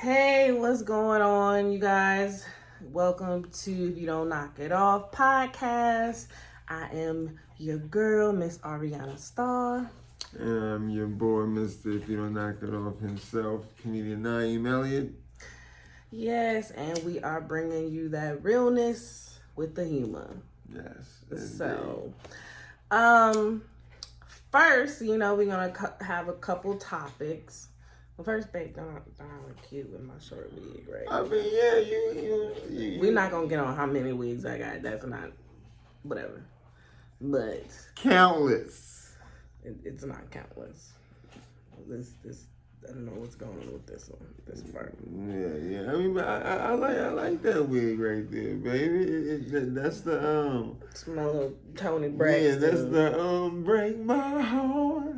Hey, what's going on, you guys? Welcome to If You Don't Knock It Off podcast. I am your girl, Miss Ariana Starr. And I'm your boy, Mr. If You Don't Knock It Off himself, comedian Naeem Elliott. Yes, and we are bringing you that realness with the humor. Yes. So, first, we're gonna have a couple topics. Well, first, babe, don't look cute with my short wig, right? I mean, yeah, you. We're not gonna get on how many wigs I got. That's not, whatever. But countless. It's not countless. This I don't know what's going on with this one, this part. Yeah. I mean, but I like that wig right there, baby. That's the It's my little Tony Braxton. Yeah, that's the break my heart.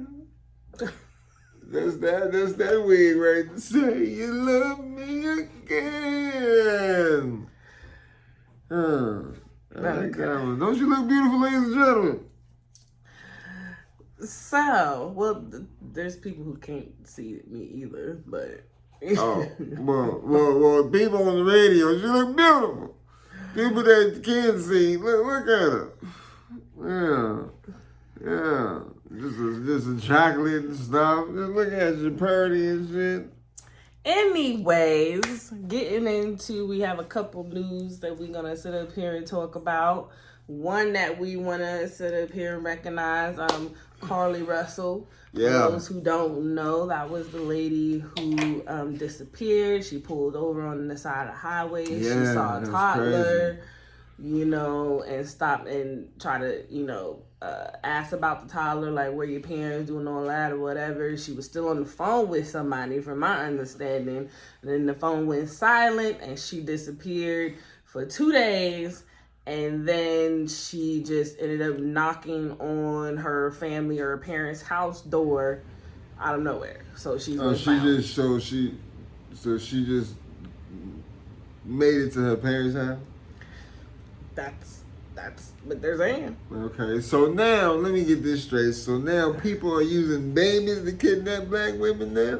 That's that wig right there. Say you love me again. I like that one. Don't you look beautiful, ladies and gentlemen? So, well, there's people who can't see me either, but well, people on the radio, you look beautiful. People that can't see, look at her. Yeah. Just a chocolate and stuff. Just look at you, purdy and shit. Anyways, we have a couple news that we're gonna sit up here and talk about. One that we wanna sit up here and recognize, Carly Russell. Yeah. For those who don't know, that was the lady who disappeared. She pulled over on the side of the highway. Yeah, she saw a toddler, crazy. And stopped and try to, ask about the toddler, like where your parents doing all that or whatever. She was still on the phone with somebody, from my understanding. And then the phone went silent and she disappeared for 2 days. And then she just ended up knocking on her family or her parents' house door out of nowhere. So she just made it to her parents' house. That's what they're saying. Okay, so now let me get this straight. So now people are using babies to kidnap black women now?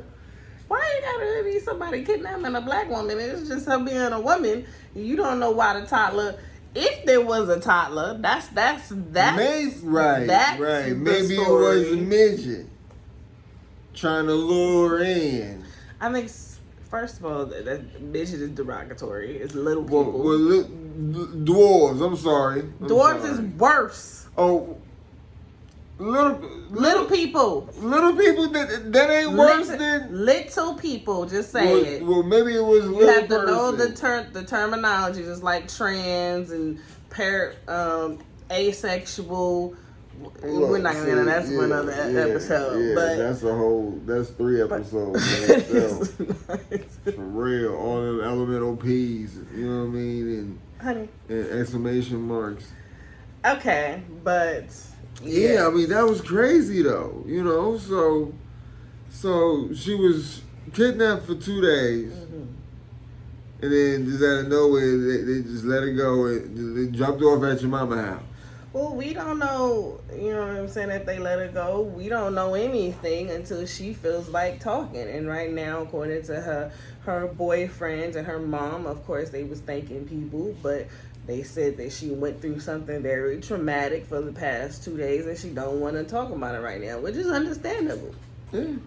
Why you gotta be somebody kidnapping a black woman? It's just her being a woman. You don't know why the toddler. If there was a toddler, that's right. Maybe it story. was a midget trying to lure in. I think, first of all, that midget is derogatory. It's little people. Dwarves. I'm sorry. Dwarves is worse. Oh, little people. Little people that ain't worse than little people. Just say it. Well, maybe it was. You have to know the terminology, just like trans and asexual. We're not gonna. That's for another episode. Yeah, but that's 3 episodes. For real, all them elemental P's. You know what I mean? Honey. And exclamation marks. Okay, but. Yeah, I mean, that was crazy though, so she was kidnapped for 2 days, and then just out of nowhere, they just let her go, and they jumped off at your mama's house. Well, we don't know, you know what I'm saying, if they let her go. We don't know anything until she feels like talking, and right now, according to her boyfriends and her mom, of course, they was thanking people, but they said that she went through something very traumatic for the past 2 days and she don't want to talk about it right now, which is understandable. Yeah.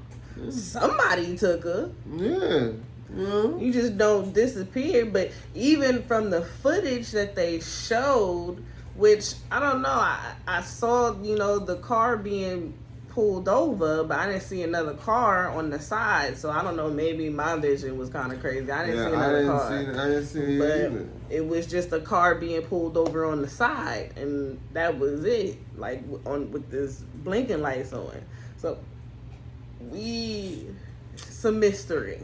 Somebody took her. Yeah. You just don't disappear. But even from the footage that they showed, which I don't know, I saw, the car being pulled over, but I didn't see another car on the side, so I don't know, maybe my vision was kind of crazy. I didn't see another car. I didn't see it either. It was just a car being pulled over on the side, and that was it, like with this blinking lights on. So some mystery.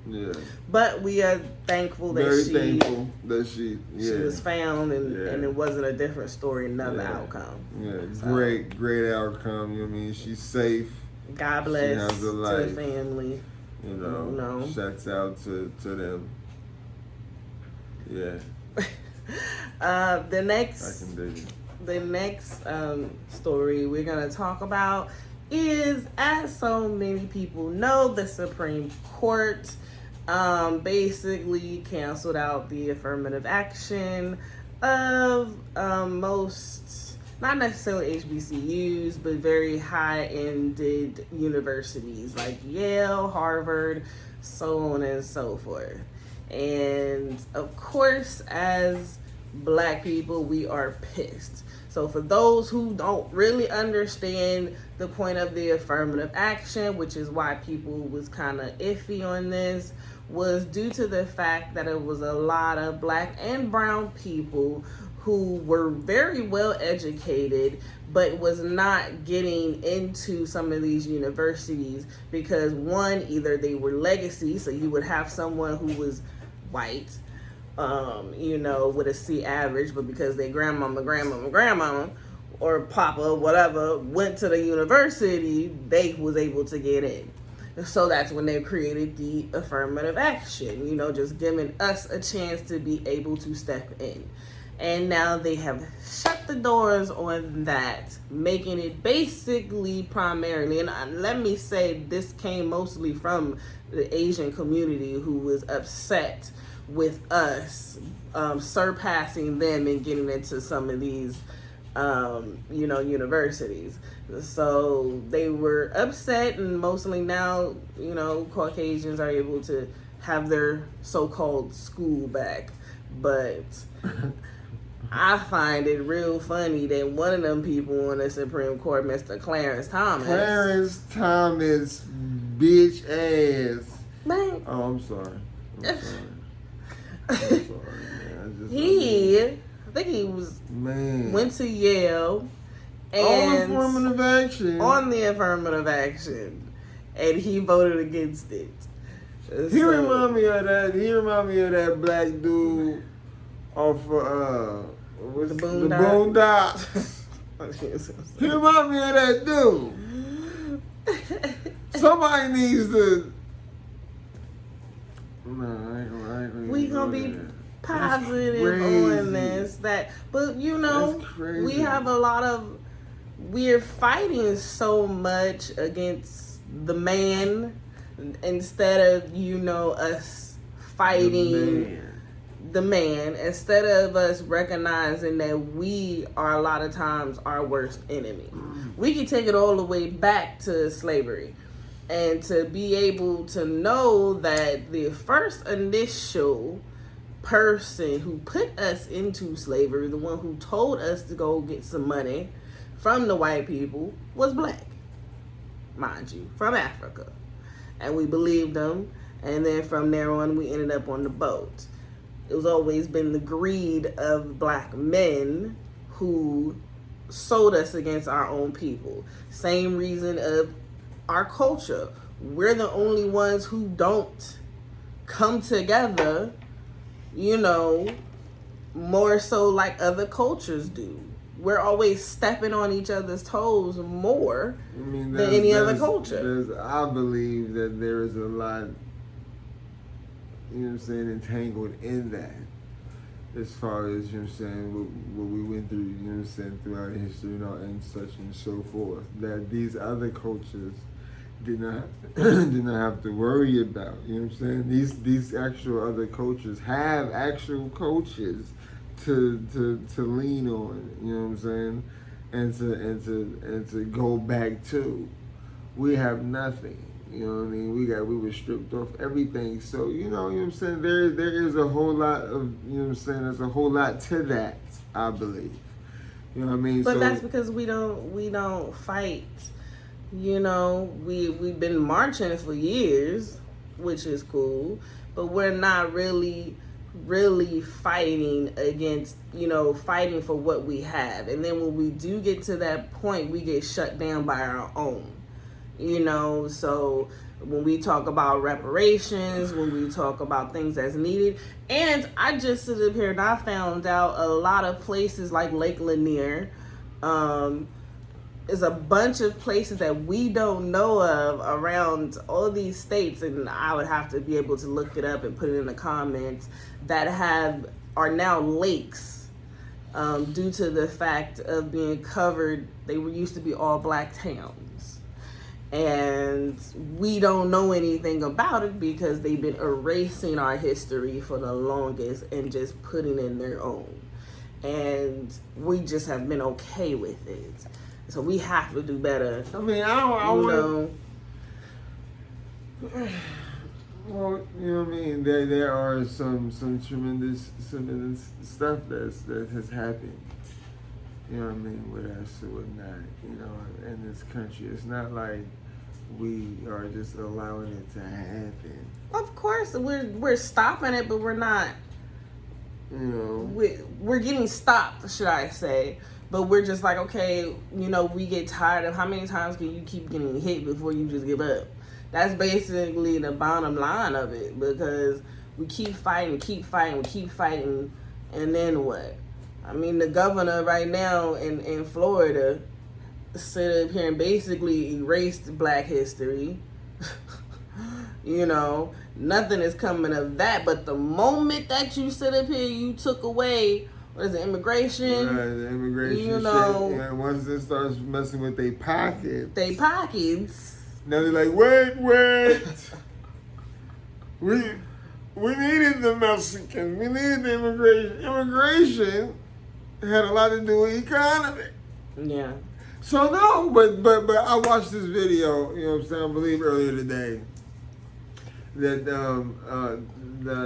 Yeah. But we are thankful that she was found, and it wasn't a different story, another outcome. Yeah, so, great outcome. You know what I mean? She's safe. God bless she has a life. to the family. Shouts out to them. Yeah. The next I can dig it. The next story we're gonna talk about is, as so many people know, the Supreme Court basically canceled out the affirmative action of most, not necessarily HBCUs, but very high-ended universities like Yale, Harvard, so on and so forth. And of course, as Black people, we are pissed. So for those who don't really understand the point of the affirmative action, which is why people was kind of iffy on this, was due to the fact that it was a lot of Black and brown people who were very well educated but was not getting into some of these universities because, one, either they were legacy, so you would have someone who was white, with a C average, but because their grandmama, or papa, whatever, went to the university, they was able to get in. So that's when they created the affirmative action, just giving us a chance to be able to step in. And now they have shut the doors on that, making it basically primarily, and let me say this came mostly from the Asian community who was upset with us surpassing them and getting into some of these universities. So they were upset, and mostly now, Caucasians are able to have their so-called school back. But I find it real funny that one of them people on the Supreme Court, Mr. Clarence Thomas, bitch ass. Man. Oh, I'm sorry. I'm sorry, man. I think he went to Yale and on the affirmative action, and he voted against it. He remind me of that black dude off the Boondocks. He remind me of that dude. Somebody needs to. No, I ain't gonna we gonna be positive on this. But we have a lot of. We're fighting so much against the man instead of us fighting the man, instead of us recognizing that we are a lot of times our worst enemy. We can take it all the way back to slavery, and to be able to know that the first initial person who put us into slavery, the one who told us to go get some money from the white people, was Black, mind you, from Africa. And we believed them, and then from there on we ended up on the boat. It was always been the greed of Black men who sold us against our own people. Same reason of our culture. We're the only ones who don't come together, more so like other cultures do. We're always stepping on each other's toes more than any other culture. I believe that there is a lot, entangled in that. As far as, what we went through, throughout history, and such and so forth. That these other cultures did not have to worry about. These actual other cultures have actual coaches to lean on, and to go back to. We have nothing. We were stripped off everything. So, there is a whole lot of, there's a whole lot to that, I believe. But that's because we don't fight. We've been marching for years, which is cool, but we're not really fighting against, fighting for what we have. And then when we do get to that point, we get shut down by our own, so when we talk about reparations, when we talk about things that's needed, and I just sit up here and I found out a lot of places like Lake Lanier, is a bunch of places that we don't know of around all these states, and I would have to be able to look it up and put it in the comments, that are now lakes, due to the fact of being covered. They used to be all Black towns, And we don't know anything about it because they've been erasing our history for the longest and just putting in their own. And we just have been okay with it. So we have to do better. I mean, I know. Well, you know what I mean. There are some tremendous stuff that has happened. You know what I mean, with us or whatnot. You know, in this country, it's not like we are just allowing it to happen. Of course, we're stopping it, but we're not. You know, we're getting stopped, should I say? But we're just like, okay, you know, we get tired of how many times can you keep getting hit before you just give up? That's basically the bottom line of it, because we keep fighting, and then what? I mean, the governor right now in Florida sit up here and basically erased Black history. You know, nothing is coming of that. But the moment that you sit up here, you took away, what is it, immigration? Right, the immigration you know, shit. And once it starts messing with their pockets. Now they're like, wait. we needed the Mexicans. We needed the immigration. Immigration had a lot to do with economy. Yeah. So no, but I watched this video, you know what I'm saying, I believe earlier today, that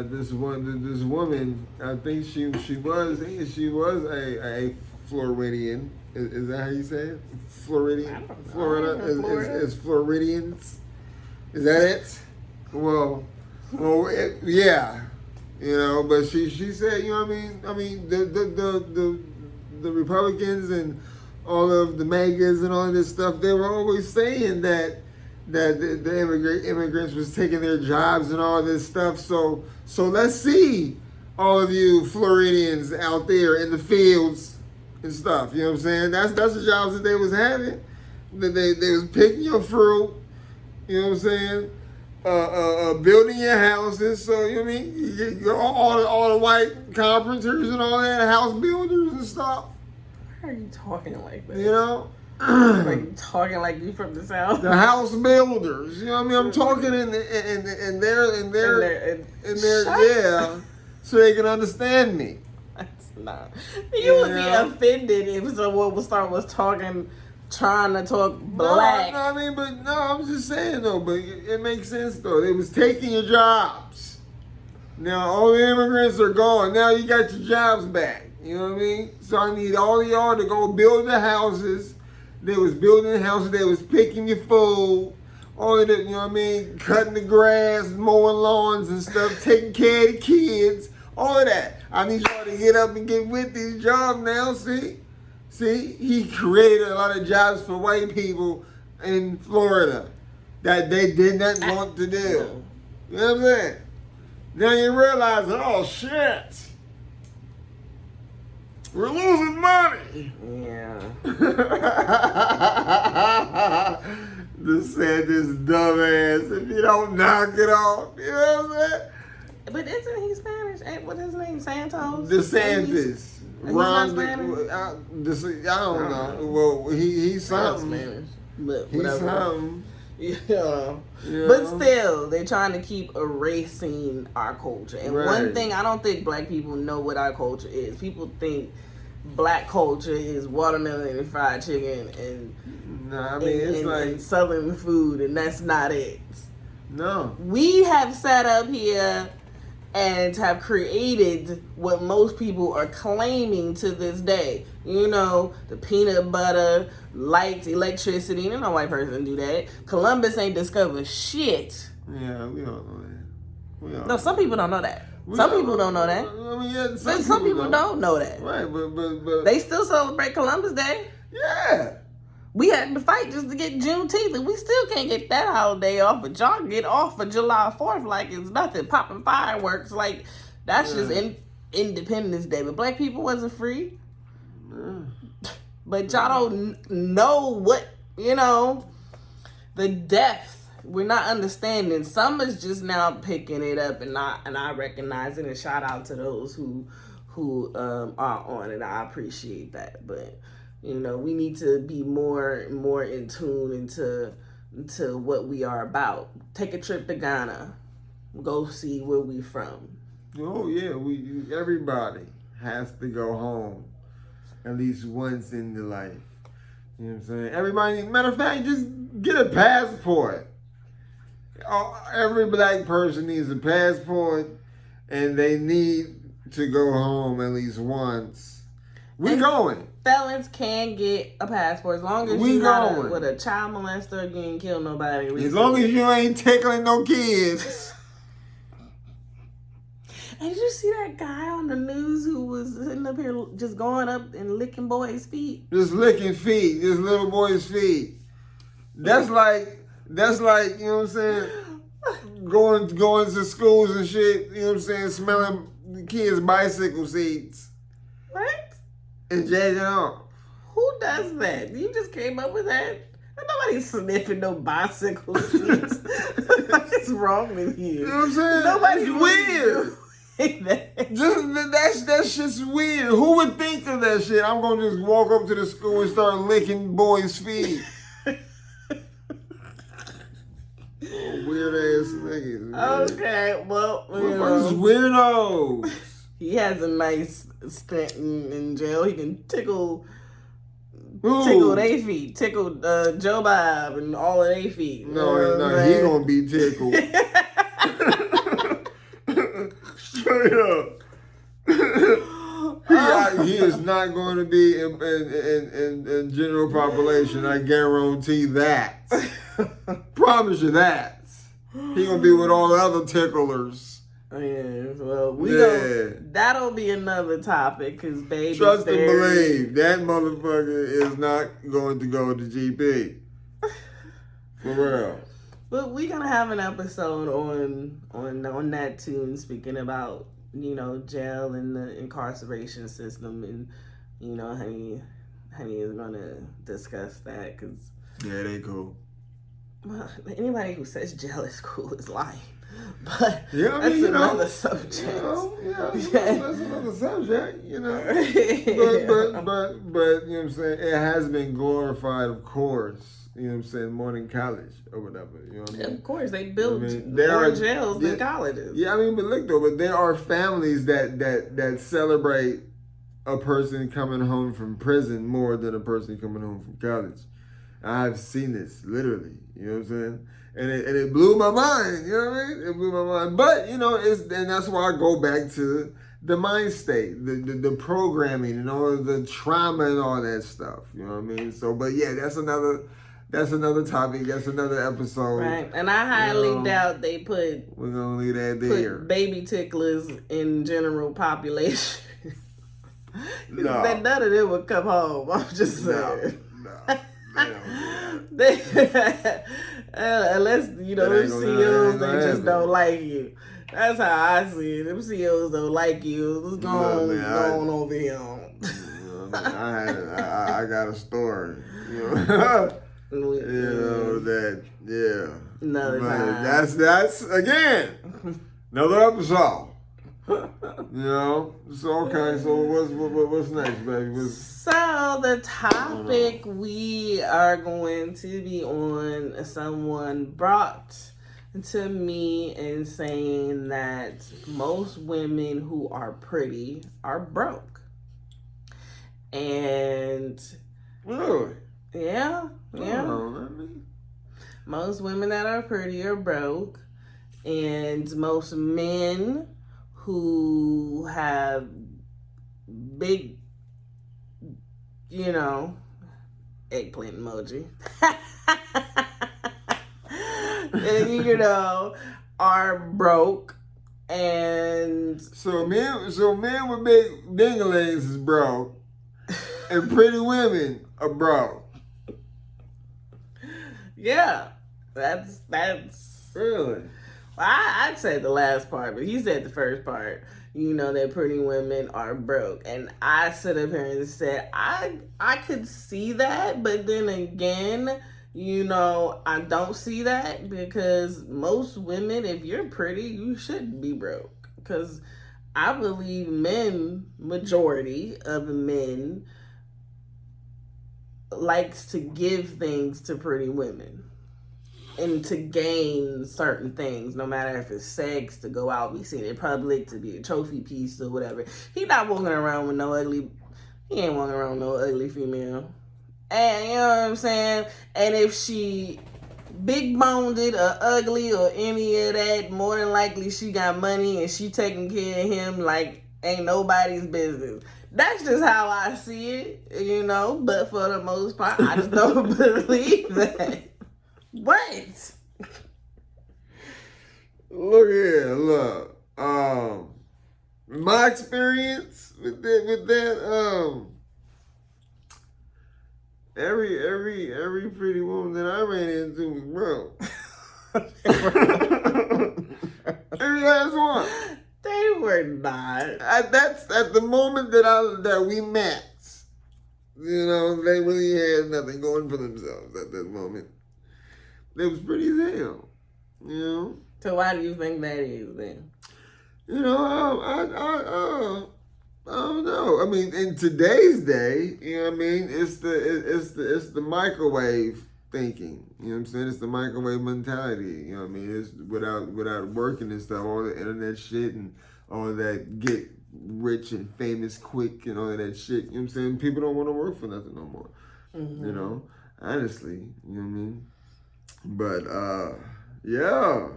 this woman, I think she was a Floridian. Is that how you say it? Floridian? Florida is Floridians. Is that it? Well, yeah. You know, but she said, you know what I mean? The Republicans and all of the MAGAs and all of this stuff, they were always saying that the immigrants was taking their jobs and all this stuff. So let's see all of you Floridians out there in the fields and stuff. You know what I'm saying? That's the jobs that they was having. That they was picking your fruit. You know what I'm saying? Building your houses. So you know what I mean? You get all the white carpenters and all that, house builders and stuff. Why are you talking like that? You know? Like you talking like you from the South. The house builders. You know what I mean? I'm talking in their yeah, so they can understand me. That's not. You would be offended if someone was trying to talk black. No, I mean, but no, I'm just saying though. But it makes sense though. They was taking your jobs. Now all the immigrants are gone. Now you got your jobs back. You know what I mean? So I need all of y'all to go build the houses. They was building the houses. They was picking your food. All of that, you know what I mean? Cutting the grass, mowing lawns and stuff, taking care of the kids. All of that. I need y'all to get up and get with these jobs now. See, he created a lot of jobs for white people in Florida that they did not want to do. You know what I'm saying? Now you realize, oh shit. We're losing money. Yeah. DeSantis dumbass. If you don't knock it off, you know what I'm saying? But isn't he Spanish? What's his name? Santos? DeSantis. Ron. Spanish? I don't know. Well, he's something. Spanish, but he's something. Yeah. But still, they're trying to keep erasing our culture. And one thing, I don't think black people know what our culture is. People think black culture is watermelon and fried chicken and southern food, and that's not it. No. We have sat up here and have created what most people are claiming to this day. You know, the peanut butter, lights, electricity. No white person do that. Columbus ain't discovered shit. Yeah, we don't know that. No, some people don't know that. Some people don't know that. I mean, yeah, some people don't know that. Right, but they still celebrate Columbus Day. Yeah. We had to fight just to get Juneteenth, and we still can't get that holiday off. But y'all get off for July 4th like it's nothing, popping fireworks like that's just Independence Day. But black people wasn't free. But y'all don't know what, you know, the depth. We're not understanding. Some is just now picking it up, and I recognize it. And shout out to those who are on it. I appreciate that. But you know, we need to be more in tune into to what we are about. Take a trip to Ghana. Go see where we from. Oh yeah, everybody has to go home at least once in their life. You know what I'm saying? Everybody, matter of fact, just get a passport. Every black person needs a passport, and they need to go home at least once. We going. Felons can get a passport as long as you're not with a child molester, you ain't kill nobody recently. As long as you ain't tickling no kids. And did you see that guy on the news who was sitting up here just going up and licking boys' feet? Just licking feet, just little boys' feet. That's like, you know what I'm saying? Going to schools and shit, you know what I'm saying? Smelling the kids' bicycle seats. What? And jacking off. Who does that? You just came up with that? Nobody's sniffing no bicycle seats. What's wrong with you? You know what I'm saying? Nobody's weird. That shit's weird. Who would think of that shit? I'm gonna just walk up to the school and start licking boys' feet. Weird ass niggas. Man. Okay, well, weirdos. He has a nice stint in jail. He can tickle their feet, tickle Joe Bob and all of their feet. No, he gonna be tickled. Straight up. He is not going to be in general population. I guarantee that. Promise you that. He gonna be with all the other ticklers. Yeah, well, that'll be another topic, because baby. Trust and believe, that motherfucker is not going to go to GP. For real. But we're gonna have an episode on that too, and speaking about, you know, jail and the incarceration system, and, you know, honey is gonna discuss that, because yeah, they cool. Well, anybody who says jail is cool is lying. But yeah, that's another subject. That's another subject, you know. But you know what I'm saying? It has been glorified, of course. You know what I'm saying? More than college or whatever. You know what I mean? Of course, they built more jails than colleges. Yeah, I mean, but look though, but there are families that celebrate a person coming home from prison more than a person coming home from college. I've seen this, literally. You know what I'm saying? And it blew my mind. You know what I mean? It blew my mind. But, you know, and that's why I go back to the mind state, the programming and all of the trauma and all that stuff. You know what I mean? So, but yeah, that's another topic. That's another episode. Right. And I highly doubt they put... We're going to leave that there. Put baby ticklers in general population. No. That none of them would come home. I'm just saying. No. Unless, you know, them CEOs, they just don't like you. That's how I see it. Them CEOs don't like you. Let's go on over here. I got a story. You know, that, yeah. Another time. That's again, another episode. You know, so okay. So what's next, baby? So the topic we are going to be on, someone brought to me and saying that most women who are pretty are broke, and really, yeah. Most women that are pretty are broke, and most men who have big, you know, eggplant emoji, and, you know, are broke. And so men with big dinglings is broke, and pretty women are broke. Yeah, that's really. I'd say the last part, but he said the first part. You know, that pretty women are broke, and I sit up here and said I could see that, but then again, you know, I don't see that, because most women, if you're pretty, you shouldn't be broke. Because I believe majority of the men likes to give things to pretty women. and to gain certain things, no matter if it's sex, to go out, be seen in public, to be a trophy piece or whatever. He not walking around with no ugly. He ain't walking around with no ugly female. And you know what I'm saying? And if she big boned or ugly or any of that, more than likely she got money and she taking care of him like ain't nobody's business. That's just how I see it, you know. But for the most part, I just don't believe that. What? Look here, look. My experience with that, every pretty woman that I ran into was broke. Every last one. They were not. That's at the moment that we met. You know, they really had nothing going for themselves at that moment. They was pretty as hell. You know. So why do you think that is then? You know, I don't know. I mean, in today's day, you know what I mean, it's the microwave thinking. You know what I'm saying? It's the microwave mentality. You know what I mean? It's without working and stuff, all the internet shit and all that get rich and famous quick and all of that shit. You know what I'm saying? People don't want to work for nothing no more. Mm-hmm. You know, honestly, you know what I mean? But yeah,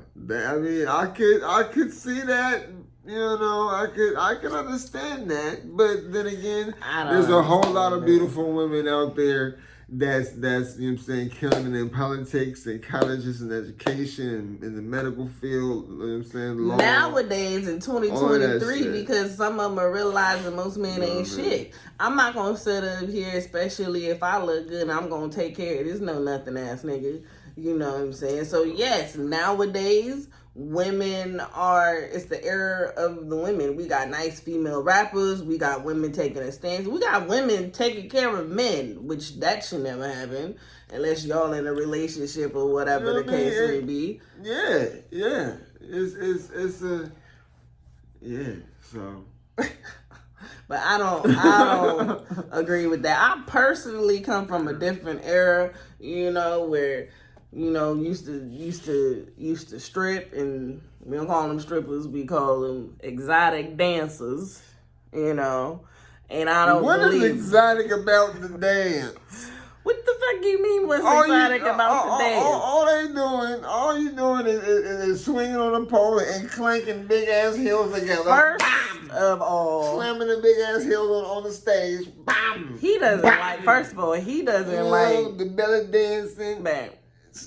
I mean, I could see that. You know, I could understand that, but then again, there's a whole lot of beautiful women out there that's you know what I'm saying, killing in politics and colleges and education and in the medical field, you know what I'm saying, law. Nowadays in 2023, because some of them are realizing most men ain't shit. I'm not gonna sit up here, especially if I look good, I'm gonna take care of this no nothing ass nigga. You know what I'm saying? So yes, nowadays women it's the era of the women. We got nice female rappers. We got women taking a stance. We got women taking care of men, which that should never happen unless y'all in a relationship or whatever the case may be. Yeah. It's a so. But I don't agree with that. I personally come from a different era, you know, where, you know, used to strip, and we don't call them strippers, we call them exotic dancers, you know. And I don't believe. What is exotic about the dance? What the fuck you mean what's exotic about the dance? All you doing is swinging on a pole and clanking big ass heels together. First of all, slamming the big ass heels on the stage. Bam! He doesn't like. First of all, he doesn't like the belly dancing. Bam.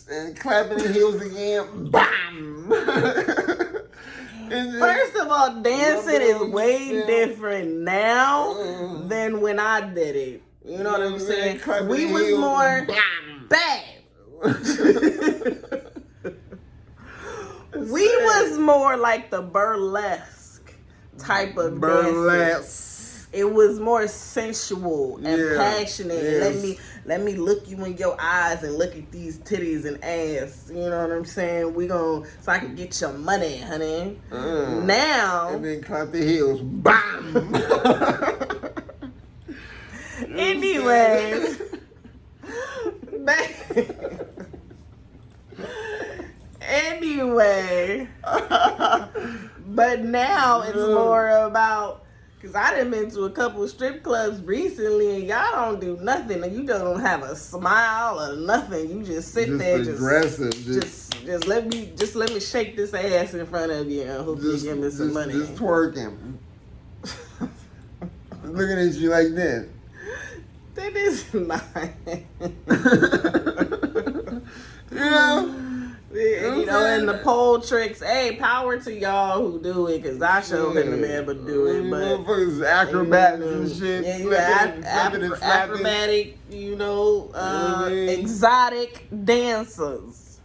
And clapping the heels again. Bam! First of all, dancing is way different now than when I did it. You know what I'm saying? We was more bad. We was more like the burlesque type of dancing. It was more sensual and passionate. Yes. And let me look you in your eyes and look at these titties and ass. You know what I'm saying? So I can get your money, honey. Now. And then clap the heels. Bam! Anyways. Anyway. But now it's more about. Because I done been to a couple of strip clubs recently, and y'all don't do nothing. And you don't have a smile or nothing. You just sit there, aggressive. Just let me shake this ass in front of you and hope you give me some money. Just twerking, looking at you like this. That is not. You know. You know, and the pole tricks. Hey, power to y'all who do it, because I sure couldn't be able to do it. But motherfuckers, acrobats and shit. Acrobatic, you know, exotic dancers.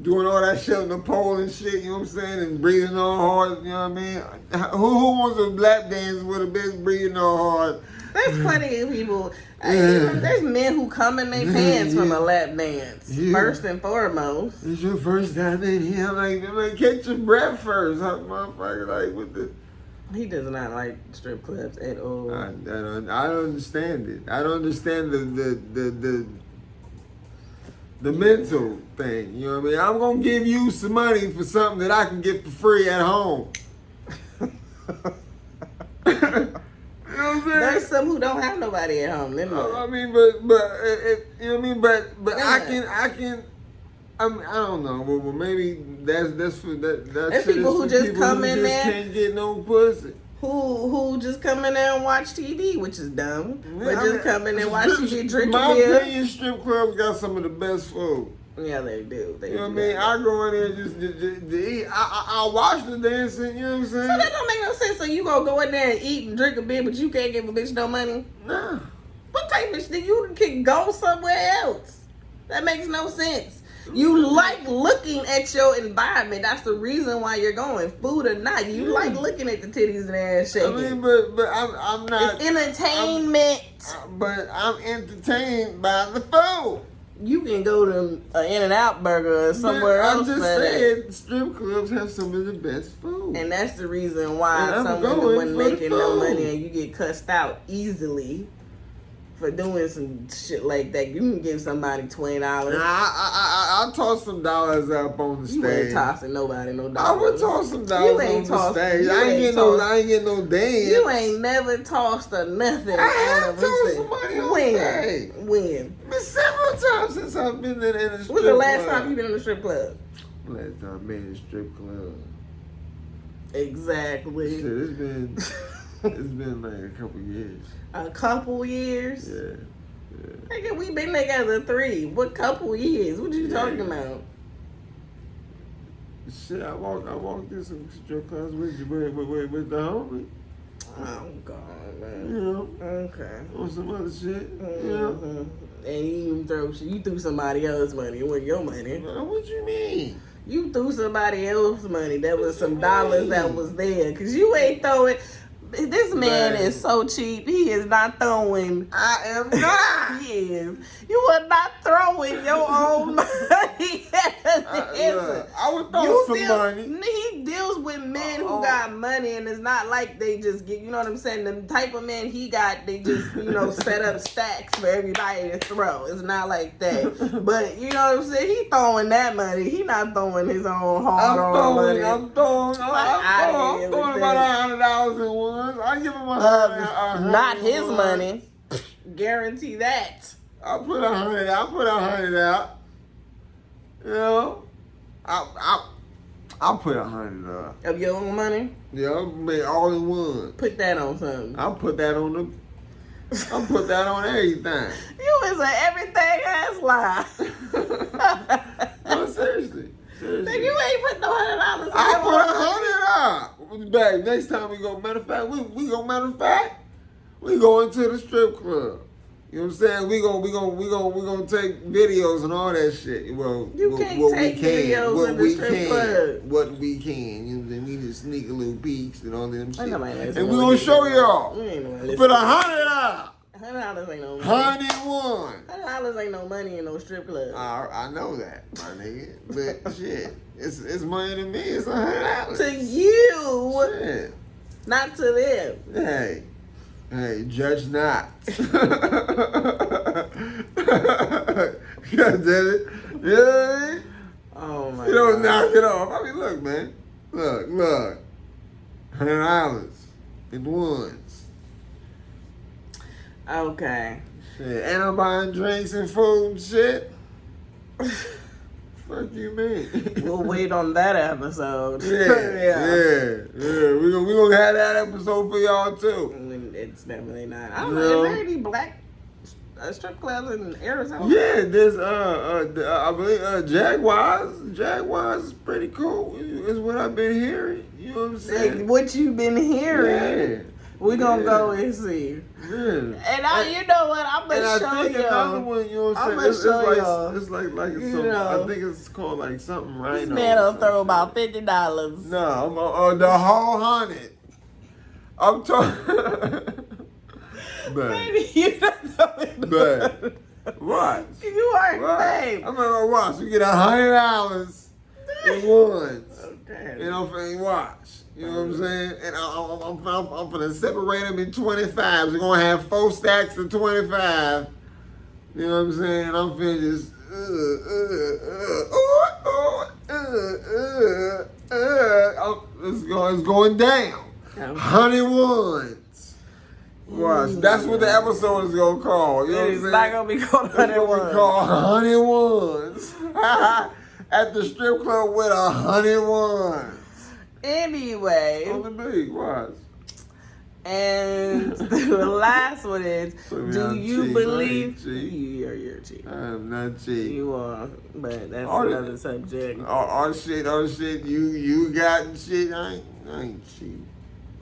Doing all that shit on the pole and shit, you know what I'm saying? And breathing all hard, you know what I mean? Who wants a lap dance with a bitch breathing all hard? There's plenty of people. There's men who come in their pants from a lap dance. First and foremost. It's your first time in here. I'm like, catch your breath first, huh, motherfucker? Like, what the? He does not like strip clubs at all. I don't understand it. I don't understand the The mental thing, you know what I mean? I'm gonna give you some money for something that I can get for free at home. You know what I'm saying? There's some who don't have nobody at home. I mean, but you know what I mean? But I can. I don't know. Well, maybe that's for that. There's people who just come in there can't get no pussy. Who just come in there and watch TV, which is dumb. But just come in there and watch TV, drink a my beer. My opinion, strip clubs got some of the best food. Yeah, they do. You know what I mean? I go in there just to eat. I watch the dancing. You know what I'm saying? So that don't make no sense. So you gonna go in there and eat and drink a beer, but you can't give a bitch no money? Nah. What type of shit? You can go somewhere else. That makes no sense. You like looking at your environment. That's the reason why you're going. Food or not, you like looking at the titties and ass shaking. I mean, but I'm not. It's entertainment. But I'm entertained by the food. You can go to an In-N-Out Burger or somewhere else. I just said strip clubs have some of the best food. And that's the reason why some women wasn't making no money and you get cussed out easily for doing some shit like that. You can give somebody $20. I toss some dollars up on the stage. You ain't tossing nobody no dollars. I would toss some dollars on the stage. I ain't getting no dance. You ain't never tossed a nothing. I have tossed somebody on stage. When? Been several times since I've been in a strip club. When's the last time you been in a strip club? Last time I've been in a strip club. Exactly. Shit, it's been like a couple years. A couple years? Yeah. Nigga, we been together 3. What couple years? What you talking about? Shit, I walked in some strip clubs with the homie. Oh God, man. You know. Okay. On some other shit. Mm-hmm. You know. And you threw somebody else's money. It wasn't your money. What you mean? You threw somebody else's money. That was some dollars that was there. Cause you ain't throwing. This man is so cheap. He is not throwing. I am not. He is. You are not throwing your own money. I would throw some money. He deals with men who got money, and it's not like they just get. You know what I'm saying? The type of men he got, they just set up stacks for everybody to throw. It's not like that. But you know what I'm saying? He throwing that money. He not throwing his own hard-earned money. I'm throwing about $100 in one. I give him $100. Not his money. Guarantee that. I put $100 out. You know, I put $100 Of your own money? Yeah, I made all in one. Put that on something. I put that on everything. You is an everything ass lie. No, seriously. Then you ain't put no $100. I put $100 out. Back next time we go. Matter of fact, we go into the strip club. You know what I'm saying? We gonna take videos and all that shit. Well, you can't take videos in the strip club. What we can, you know what I'm saying? We just sneak a little peeks and all them shit. And we gonna show y'all. Put $100 out. $100 ain't no money. 101. $100 ain't no money in no strip club. I know that, my nigga. But shit, it's money to me. It's $100 to you, shit. Not to them. Hey, judge not. God damn it. You know what I mean? Oh my God. You don't knock it off. I mean, look, man. Look. $100 in ones. Okay. Shit. And I'm buying drinks and food and shit. Fuck you, man. We'll wait on that episode. Yeah. We gonna have that episode for y'all too. It's definitely not. I don't know. Is there any black strip clubs in Arizona? Yeah, there's I believe Jaguars. Jaguars is pretty cool. Is what I've been hearing. You know what I'm saying? Like what you've been hearing. Yeah. We're gonna go and see. Yeah. And you know what? I'm gonna show you. Another one, you know what I'm saying? It's like I think it's called like something right now. This man will throw about $50. No, the whole 100. I'm talking. Baby, you don't know it. Watch. You are babe. I'm gonna watch. You get $100 in ones. Okay. You know what I'm saying? Watch. You know what I'm saying? And I'm gonna separate them in 25s. We're gonna have 4 stacks of 25. You know what I'm saying? I'm finna just It's going down. Honey Ones. Watch. That's what the episode is gonna call. You know what I'm It's saying? not gonna be called Honey It's gonna be called Honey Ones. At the strip club with a Honey Ones. Anyway. On the beat. Watch. And the last one is, do you believe you're cheap? I'm not cheap. You are, but that's another subject. Our shit, you got shit. I ain't cheap.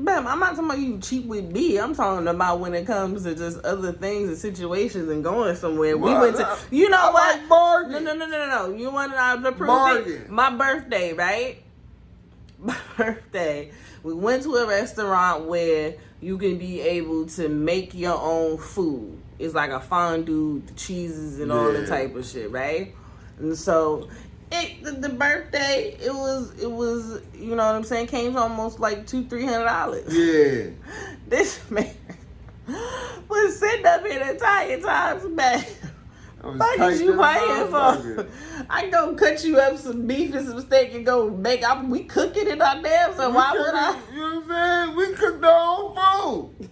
Bam, I'm not talking about you cheap with me. I'm talking about when it comes to just other things and situations and going somewhere. We went to, you know what? Like bargain. No. You want to prove bargain. it? My birthday, right? My birthday. We went to a restaurant where you can be able to make your own food. It's like a fondue, the cheeses and all the type of shit, right? And so the birthday, it was you know what I'm saying, came to almost like $200-300. Yeah. This man was sitting up here the entire time, man. What is you paying for? I go cut you up some beef and some steak and go make. We cooking it our damn. So why would I? You know what I'm saying? We cooked our own food.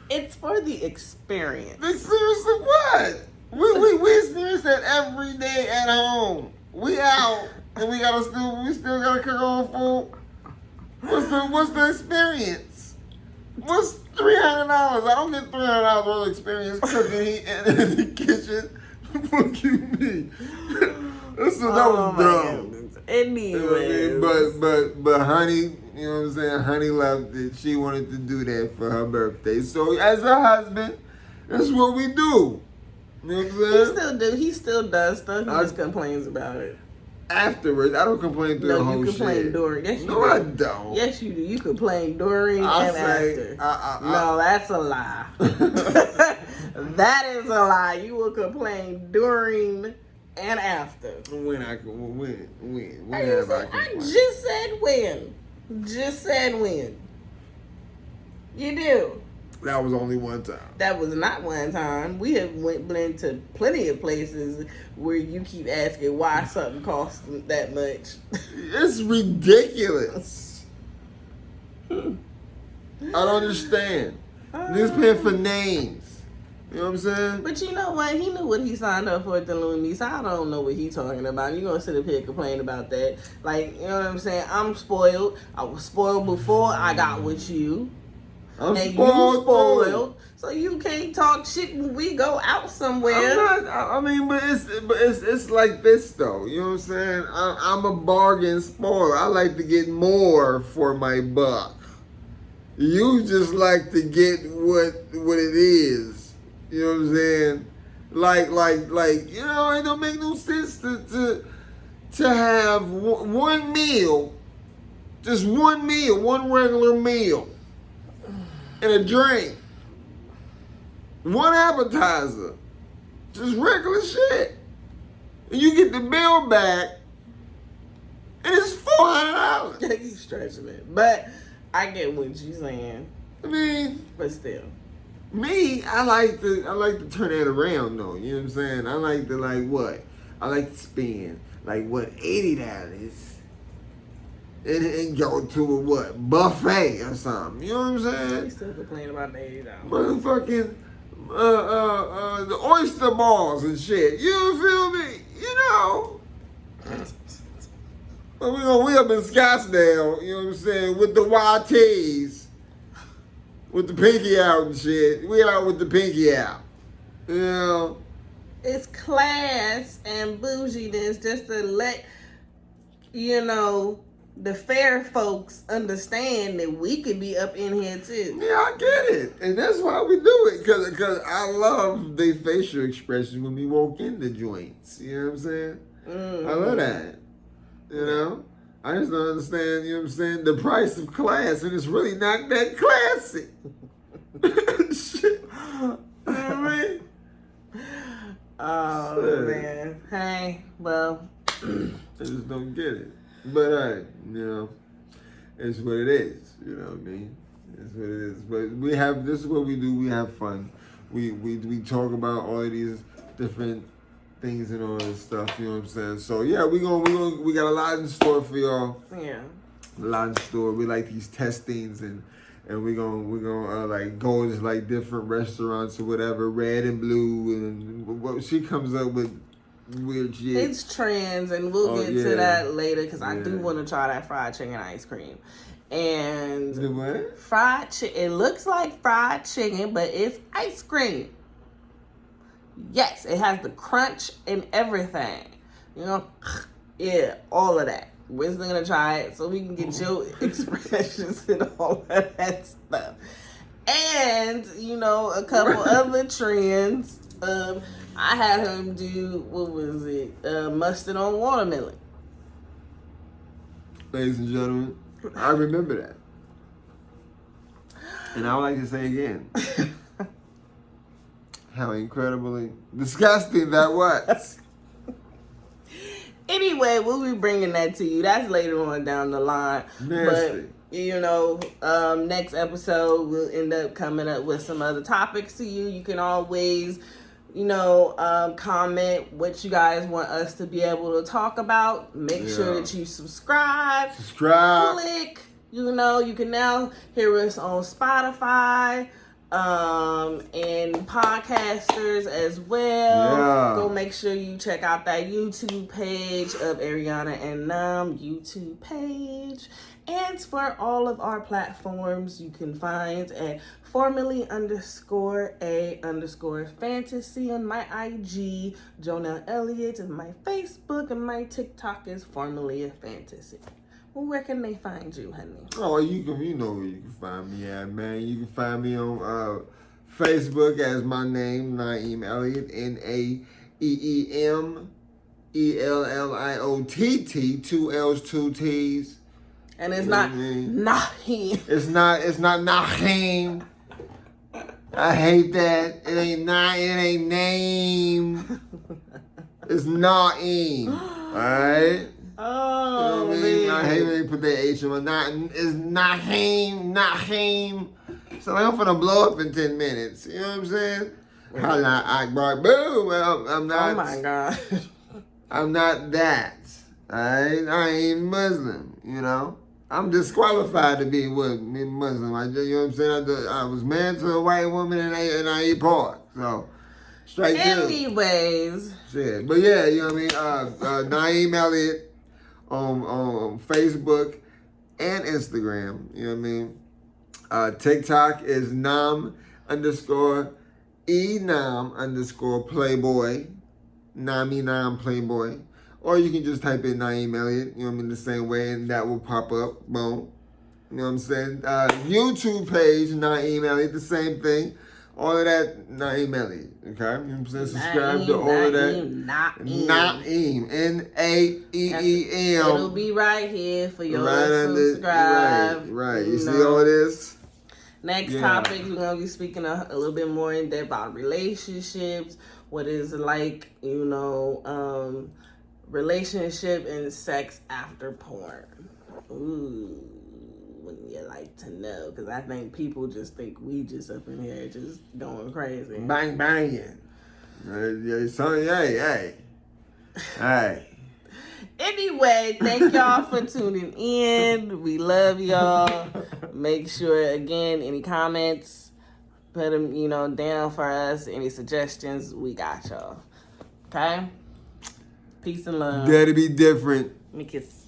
It's for the experience. The experience of what? We experience that every day at home. We out and we still gotta cook our own food. What's the experience? What's $300? I don't get $300 worth of experience cooking in the kitchen. Fuck you, me. That was dumb. Anyway, but honey, you know what I'm saying? Honey loved it. She wanted to do that for her birthday. So as a husband, that's what we do. You know what I'm saying? He still does stuff. He just complains about it. Afterwards, I don't complain through the whole shit. No, you complain during. Yes, you do. I don't. Yes, you do. You complain during and after. No, that's a lie. That is a lie. You will complain during and after. When have I complained? I just said when. Just said when. You do. That was only one time. That was not one time. We have been to plenty of places where you keep asking why something costs that much. It's ridiculous. I don't understand. This paying for names. You know what I'm saying? But you know what? He knew what he signed up for dealing with me, so I don't know what he's talking about. You gonna sit up here and complain about that? Like, you know what I'm saying? I'm spoiled. I was spoiled before I got with you. I'm and spoiled, you spoiled, so you can't talk shit when we go out somewhere. But it's like this though. You know what I'm saying? I'm a bargain spoiler. I like to get more for my buck. You just like to get what it is. You know what I'm saying? Like you know, it don't make no sense to have one meal, just one meal, one regular meal. And a drink. One appetizer. Just regular shit. And you get the bill back. And it's $400. Yeah, you stretching it. But I get what you're saying. I mean. But still. Me, I like to turn that around though. You know what I'm saying? I like to I like to spend $80. And go to a buffet or something. You know what I'm saying? You still complaining about the $80. Motherfucking the oyster balls and shit. You feel me? You know. We up in Scottsdale, you know what I'm saying, with the YTs. With the pinky out and shit. We out with the pinky out. You know. It's class and bouginess just to let, you know, the fair folks understand that we could be up in here too. Yeah, I get it. And that's why we do it. Because I love the facial expressions when we walk in the joints. You know what I'm saying? Mm-hmm. I love that. You know? I just don't understand, you know what I'm saying, the price of class. And it's really not that classy. Shit. You know what I mean? Oh, man. Hey, well. I just don't get it. But you know, it's what it is. You know what I mean? It's what it is. But this is what we do. We have fun. We talk about all of these different things and all this stuff. You know what I'm saying? So yeah, we got a lot in store for y'all. Yeah. A lot in store. We like these testings and we're gonna like go to like different restaurants or whatever, red and blue, and what she comes up with weird shit. It's trends, and we'll get to that later because I do want to try that fried chicken ice cream. And the what? Fried chicken. It looks like fried chicken, but it's ice cream. Yes, it has the crunch and everything. You know, yeah, all of that. We're still gonna try it so we can get your expressions and all of that stuff. And, you know, a couple other trends. I had him do, what was it? Mustard on watermelon. Ladies and gentlemen, I remember that. And I would like to say again, how incredibly disgusting that was. Anyway, we'll be bringing that to you. That's later on down the line. Nasty. But, you know, next episode, we'll end up coming up with some other topics to you. You can always, you know, comment what you guys want us to be able to talk about. Make sure that you subscribe. Click. You know, you can now hear us on Spotify. And podcasters as well. Yeah. Go make sure you check out that YouTube page of JOEY&NAM YouTube page. And for all of our platforms, you can find at _A_fantasy on my IG, Jonelle Elliott, and my Facebook, and my TikTok is formerly a fantasy. Well, where can they find you, honey? Oh, you know where you can find me at, man. You can find me on Facebook as my name, Naeem Elliott, NAEEMELLIOTT, 2 L's, 2 T's. And it's not Naheem. It's not Naheem. I hate that. It ain't name. It's Naeem. Alright? Oh, you know man. I hate when they put that H on my it's Naheem. So I'm finna blow up in 10 minutes. You know what I'm saying? Holla Akbar. Boom. I'm not. Oh my God. I'm not that. Alright? I ain't Muslim, you know? I'm disqualified to be Muslim. You know what I'm saying? I was married to a white woman and I eat pork. So, straight to. Anyways. Shit. But yeah, you know what I mean? Naeem Elliott on Facebook and Instagram. You know what I mean? TikTok is nam_enam_playboy. Nam Playboy. Or you can just type in Naeem Elliott, you know what I mean, the same way, and that will pop up. Boom. You know what I'm saying? YouTube page, Naeem Elliott, the same thing. All of that, Naeem Elliott. Okay? You know what I'm saying? Subscribe to all of that. Naeem. Naeem. It'll be right here for your subscribe. Right. You see all this? Next topic, we're going to be speaking a little bit more in depth about relationships. What is it like, you know, relationship and sex after porn. Ooh, wouldn't you like to know? Because I think people just think we just up in here just going crazy. Bang, banging. Hey. Anyway, thank y'all for tuning in. We love y'all. Make sure, again, any comments, put them, you know, down for us. Any suggestions, we got y'all. Okay? Peace and love. Gotta be different. Let me kiss.